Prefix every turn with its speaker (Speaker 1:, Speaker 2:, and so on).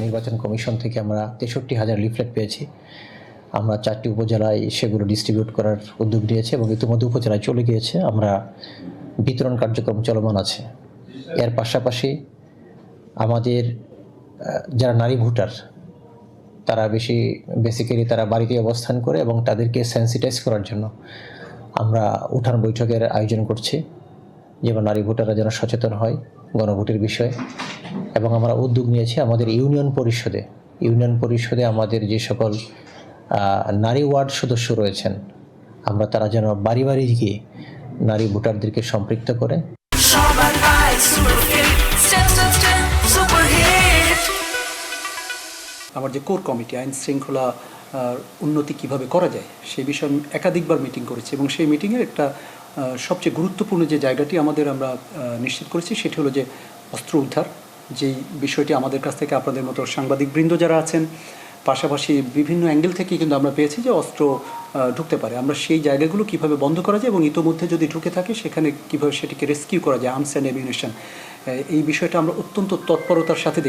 Speaker 1: নির্বাচন কমিশন থেকে আমরা ৬৩,০০০ লিফলেট পেয়েছি। আমরা 4টি উপজেলায় সেগুলো ডিস্ট্রিবিউট করার উদ্যোগ নিয়েছি এবং ইতিমধ্যে উপজেলায় চলে গিয়েছে। আমরা বিতরণ কার্যক্রম চলমান আছে। এর পাশাপাশি আমাদের যারা নারী ভোটার তারা বেসিক্যালি তারা বাড়িতে অবস্থান করে এবং তাদেরকে সেন্সিটাইজ করার জন্য আমরা উঠান বৈঠকের আয়োজন করছি, যেমন নারী ভোটাররা যেন সচেতন হয় গণভোটের বিষয়ে। এবং আমরা উদ্যোগ নিয়েছি আমাদের ইউনিয়ন পরিষদে আমাদের যে সকল নারী ওয়ার্ড সদস্য রয়েছেন, তারা যেন বাড়ি বাড়ি গিয়ে নারী ভোটারদেরকে সম্পৃক্ত করে।
Speaker 2: আমার যে কোর কমিটি আইন শৃঙ্খলা উন্নতি কিভাবে করা যায় সেই বিষয়ে আমি একাধিকবার মিটিং করেছি এবং সেই মিটিংয়ের একটা সবচেয়ে গুরুত্বপূর্ণ যে জায়গাটি আমরা নিশ্চিত করেছি সেটি হলো যে অস্ত্র উদ্ধার, যেই বিষয়টি আমাদের কাছ থেকে আপনাদের মতো সাংবাদিকবৃন্দ যারা আছেন, পাশাপাশি বিভিন্ন অ্যাঙ্গেল থেকে কিন্তু আমরা পেয়েছি যে অস্ত্র ঢুকতে পারে। আমরা সেই জায়গাগুলো কিভাবে বন্ধ করা যায় এবং ইতোমধ্যে যদি ঢুকে থাকে সেখানে কিভাবে সেটিকে রেস্কিউ করা যায়, আর্মস অ্যান্ড অ্যামিউনিশন, এই বিষয়টা আমরা অত্যন্ত তৎপরতার সাথে